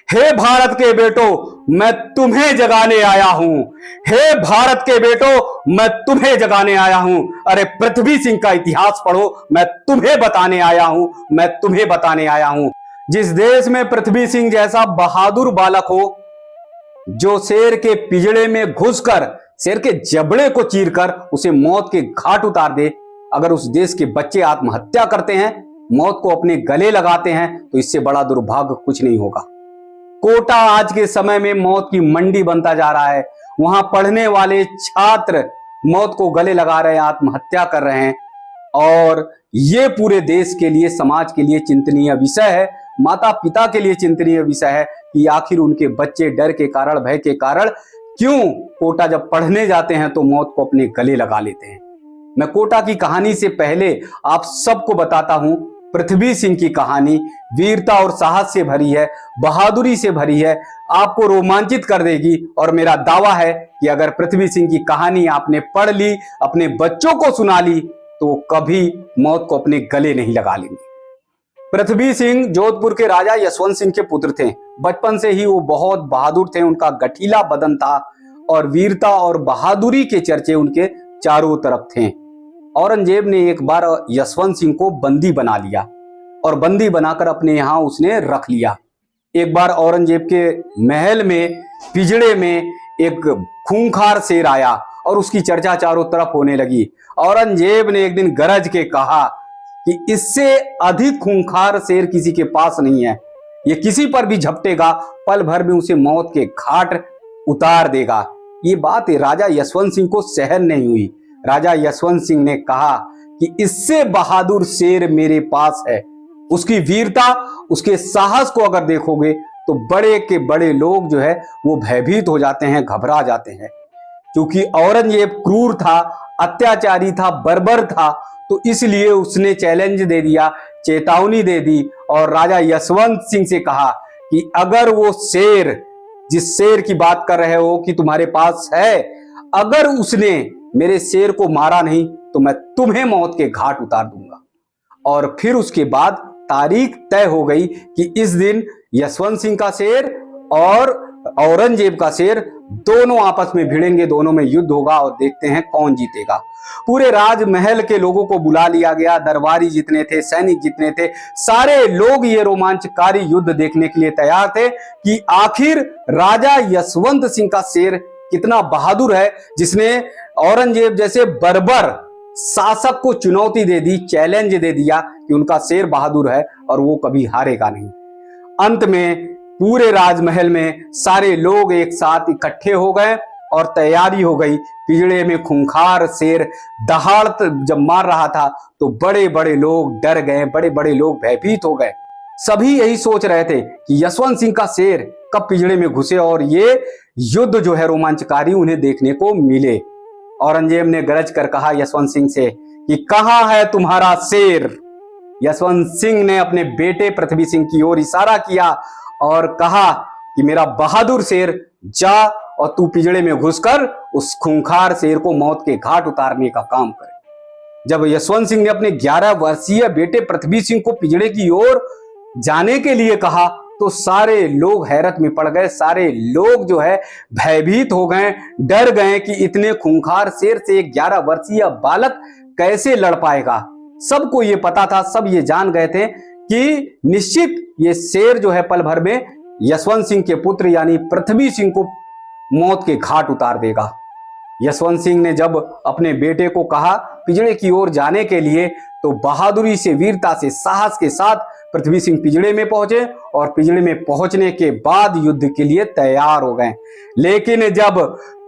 हे भारत के बेटो मैं तुम्हें जगाने आया हूं। हे भारत के बेटो मैं तुम्हें जगाने आया हूं। अरे पृथ्वी सिंह का इतिहास पढ़ो, मैं तुम्हें बताने आया हूं, मैं तुम्हें बताने आया हूं। जिस देश में पृथ्वी सिंह जैसा बहादुर बालक हो, जो शेर के पिंजड़े में घुसकर शेर के जबड़े को चीरकर उसे मौत के घाट उतार दे, अगर उस देश के बच्चे आत्महत्या करते हैं, मौत को अपने गले लगाते हैं, तो इससे बड़ा दुर्भाग्य कुछ नहीं होगा। कोटा आज के समय में मौत की मंडी बनता जा रहा है। वहां पढ़ने वाले छात्र मौत को गले लगा रहे हैं, आत्महत्या कर रहे हैं, और ये पूरे देश के लिए, समाज के लिए चिंतनीय विषय है। माता पिता के लिए चिंतनीय विषय है कि आखिर उनके बच्चे डर के कारण, भय के कारण क्यों कोटा जब पढ़ने जाते हैं तो मौत को अपने गले लगा लेते हैं। मैं कोटा की कहानी से पहले आप सबको बताता हूं, पृथ्वी सिंह की कहानी वीरता और साहस से भरी है, बहादुरी से भरी है, आपको रोमांचित कर देगी। और मेरा दावा है कि अगर पृथ्वी सिंह की कहानी आपने पढ़ ली, अपने बच्चों को सुना ली, तो कभी मौत को अपने गले नहीं लगा लेंगे। पृथ्वी सिंह जोधपुर के राजा यशवंत सिंह के पुत्र थे। बचपन से ही वो बहुत बहादुर थे, उनका गठीला बदन था और वीरता और बहादुरी के चर्चे उनके चारों तरफ थे। औरंगजेब ने एक बार यशवंत सिंह को बंदी बना लिया और बंदी बनाकर अपने यहां उसने रख लिया। एक बार औरंगजेब के महल में पिंजड़े में एक खूंखार शेर आया और उसकी चर्चा चारों तरफ होने लगी। औरंगजेब ने एक दिन गरज के कहा कि इससे अधिक खूंखार शेर किसी के पास नहीं है, ये किसी पर भी झपटेगा, पल भर में उसे मौत के घाट उतार देगा। ये बात राजा यशवंत सिंह को सहन नहीं हुई। राजा यशवंत सिंह ने कहा कि इससे बहादुर शेर मेरे पास है। उसकी वीरता, उसके साहस को अगर देखोगे तो बड़े के बड़े लोग जो है वो भयभीत हो जाते हैं, घबरा जाते हैं। क्योंकि औरंगजेब क्रूर था, अत्याचारी था, बर्बर था, तो इसलिए उसने चैलेंज दे दिया, चेतावनी दे दी और राजा यशवंत सिंह से कहा कि अगर वो शेर, जिस शेर की बात कर रहे हो कि तुम्हारे पास है, अगर उसने मेरे शेर को मारा नहीं तो मैं तुम्हें मौत के घाट उतार दूंगा। और फिर उसके बाद तारीख तय हो गई कि इस दिन यशवंत सिंह का शेर और औरंगजेब का शेर दोनों आपस में भिड़ेंगे, दोनों में युद्ध होगा और देखते हैं कौन जीतेगा। पूरे राजमहल के लोगों को बुला लिया गया, दरबारी जितने थे, सैनिक जितने थे, सारे लोग ये रोमांचकारी युद्ध देखने के लिए तैयार थे कि आखिर राजा यशवंत सिंह का शेर कितना बहादुर है, जिसने औरंगजेब जैसे बर्बर शासक को चुनौती दे दी, चैलेंज दे दिया कि उनका शेर बहादुर है और वो कभी हारेगा नहीं। अंत में पूरे राजमहल में सारे लोग एक साथ इकट्ठे हो गए और तैयारी हो गई। पिंजड़े में खूंखार शेर दहाड़ जब मार रहा था तो बड़े बड़े लोग डर गए, बड़े बड़े लोग भयभीत हो गए। सभी यही सोच रहे थे कि यशवंत सिंह का शेर कब पिंजड़े में घुसे और ये युद्ध जो है रोमांचकारी उन्हें देखने को मिले। औरंगजेब ने गरज कर कहा यशवंत सिंह से कि कहां है तुम्हारा शेर। यशवंत सिंह ने अपने बेटे पृथ्वी सिंह की ओर इशारा किया और कहा कि मेरा बहादुर शेर, जा और तू पिंजड़े में घुसकर उस खूंखार शेर को मौत के घाट उतारने का काम करे। जब यशवंत सिंह ने अपने 11 वर्षीय बेटे पृथ्वी सिंह को पिंजड़े की ओर जाने के लिए कहा तो सारे लोग हैरत में पड़ गए, सारे लोग जो है भयभीत हो गए, डर गए कि इतने खूंखार शेर से एक 11 वर्षीय बालक कैसे लड़ पाएगा। सबको ये पता था, सब ये जान गए थे कि निश्चित ये शेर जो है पल भर में यशवंत सिंह के पुत्र यानी पृथ्वी सिंह को मौत के घाट उतार देगा। यशवंत सिंह ने जब अपने बेटे को कहा पिंजड़े की ओर जाने के लिए, तो बहादुरी से, वीरता से, साहस के साथ पृथ्वी सिंह पिंजड़े में पहुंचे और पिंजड़े में पहुंचने के बाद युद्ध के लिए तैयार हो गए। लेकिन जब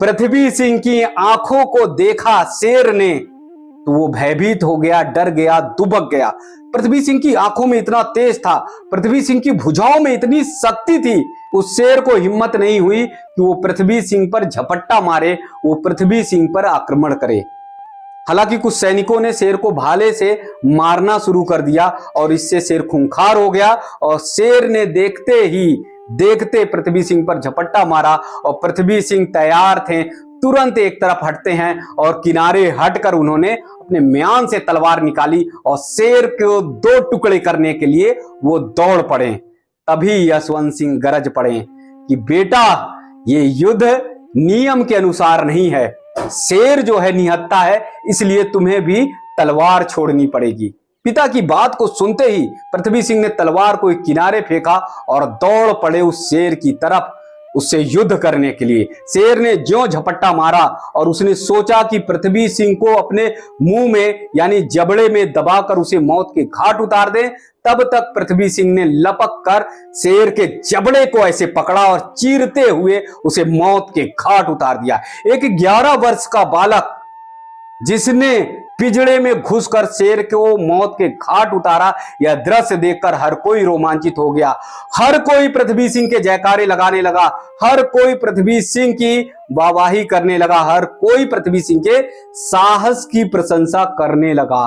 पृथ्वी सिंह की आंखों को देखा शेर ने, तो वो भयभीत हो गया, डर गया, दुबक गया। पृथ्वी सिंह की आंखों में इतना तेज था, पृथ्वी सिंह की भुजाओं में इतनी शक्ति थी, उस शेर को हिम्मत नहीं हुई कि वो पृथ्वी सिंह पर झपट्टा मारे, वो पृथ्वी सिंह पर आक्रमण करे। हालांकि कुछ सैनिकों ने शेर को भाले से मारना शुरू कर दिया और इससे शेर खूंखार हो गया और शेर ने देखते पृथ्वी सिंह पर झपट्टा मारा और पृथ्वी सिंह तैयार थे, तुरंत एक तरफ हटते हैं और किनारे हटकर उन्होंने अपने म्यान से तलवार निकाली और शेर को 2 टुकड़े करने के लिए वो दौड़ पड़े। तभी यशवंत सिंह गरज पड़े कि बेटा, ये युद्ध नियम के अनुसार नहीं है। शेर जो है निहत्था है, इसलिए तुम्हें भी तलवार छोड़नी पड़ेगी। पिता की बात को सुनते ही पृथ्वी सिंह ने तलवार को एक किनारे फेंका और दौड़ पड़े उस शेर की तरफ, उससे युद्ध करने के लिए। शेर ने ज्यों झपट्टा मारा और उसने सोचा कि पृथ्वी सिंह को अपने मुंह में यानी जबड़े में दबाकर उसे मौत के घाट उतार दे, तब तक पृथ्वी सिंह ने लपक कर शेर के जबड़े को ऐसे पकड़ा और चीरते हुए उसे मौत के घाट उतार दिया। एक 11 वर्ष का बालक जिसने पिंजड़े में घुसकर शेर को मौत के घाट उतारा, यह दृश्य देखकर हर कोई रोमांचित हो गया। हर कोई पृथ्वी सिंह के जयकारे लगाने लगा, हर कोई पृथ्वी सिंह की वाहवाही करने लगा, हर कोई पृथ्वी सिंह के साहस की प्रशंसा करने लगा।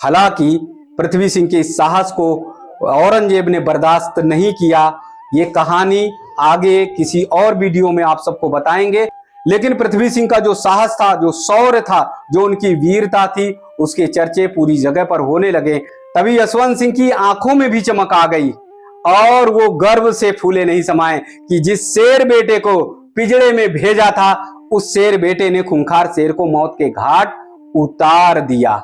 हालांकि पृथ्वी सिंह के इस साहस को औरंगजेब ने बर्दाश्त नहीं किया। ये कहानी आगे किसी और वीडियो में आप सबको बताएंगे। लेकिन पृथ्वी सिंह का जो साहस था, जो शौर्य था, जो उनकी वीरता थी, उसके चर्चे पूरी जगह पर होने लगे। तभी यशवंत सिंह की आंखों में भी चमक आ गई और वो गर्व से फूले नहीं समाये कि जिस शेर बेटे को पिंजड़े में भेजा था, उस शेर बेटे ने खूंखार शेर को मौत के घाट उतार दिया।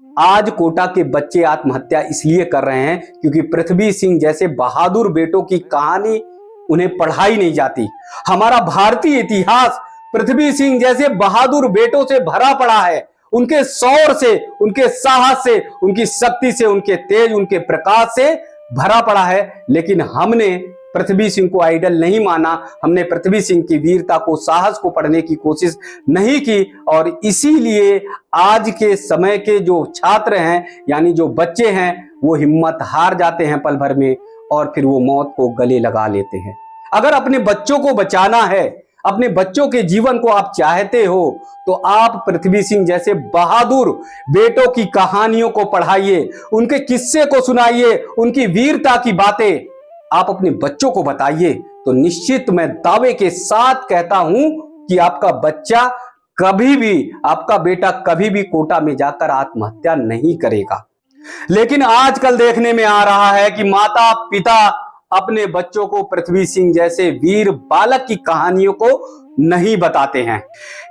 आज कोटा के बच्चे आत्महत्या इसलिए कर रहे हैं क्योंकि पृथ्वी सिंह जैसे बहादुर बेटों की कहानी उन्हें पढ़ाई नहीं जाती। हमारा भारतीय इतिहास पृथ्वी सिंह जैसे बहादुर बेटों से भरा पड़ा है। उनके शौर्य से, उनके साहस से, उनकी शक्ति से, उनके तेज, उनके प्रकाश से भरा पड़ा है। लेकिन हमने पृथ्वी सिंह को आइडल नहीं माना, हमने पृथ्वी सिंह की वीरता को, साहस को पढ़ने की कोशिश नहीं की। और इसीलिए आज के समय के जो छात्र हैं यानी जो बच्चे हैं, वो हिम्मत हार जाते हैं पल भर में और फिर वो मौत को गले लगा लेते हैं। अगर अपने बच्चों को बचाना है, अपने बच्चों के जीवन को आप चाहते हो, तो आप पृथ्वी सिंह जैसे बहादुर बेटों की कहानियों को पढ़ाइए, उनके किस्से को सुनाइए, उनकी वीरता की बातें आप अपने बच्चों को बताइए। तो निश्चित मैं दावे के साथ कहता हूं कि आपका बच्चा कभी भी, आपका बेटा कभी भी कोटा में जाकर आत्महत्या नहीं करेगा। लेकिन आजकल देखने में आ रहा है कि माता पिता अपने बच्चों को पृथ्वी सिंह जैसे वीर बालक की कहानियों को नहीं बताते हैं।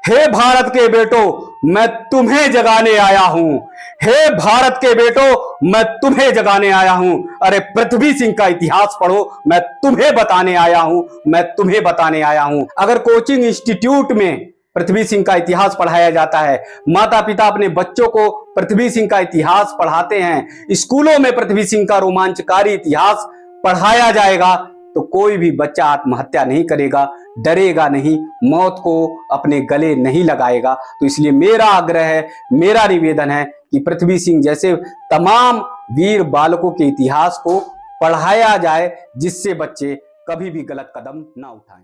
हे भारत के बेटो, मैं तुम्हें जगाने आया हूं। हे भारत के बेटो, मैं तुम्हें जगाने आया हूं। अरे पृथ्वी सिंह का इतिहास पढ़ो, मैं तुम्हें बताने आया हूं, मैं तुम्हें बताने आया हूं। अगर कोचिंग इंस्टीट्यूट में पृथ्वी सिंह का इतिहास पढ़ाया जाता है, माता पिता अपने बच्चों को पृथ्वी सिंह का इतिहास पढ़ाते हैं, स्कूलों में पृथ्वी सिंह का रोमांचकारी इतिहास पढ़ाया जाएगा, तो कोई भी बच्चा आत्महत्या नहीं करेगा, डरेगा नहीं, मौत को अपने गले नहीं लगाएगा। तो इसलिए मेरा आग्रह है, मेरा निवेदन है कि पृथ्वी सिंह जैसे तमाम वीर बालकों के इतिहास को पढ़ाया जाए, जिससे बच्चे कभी भी गलत कदम ना उठाएं।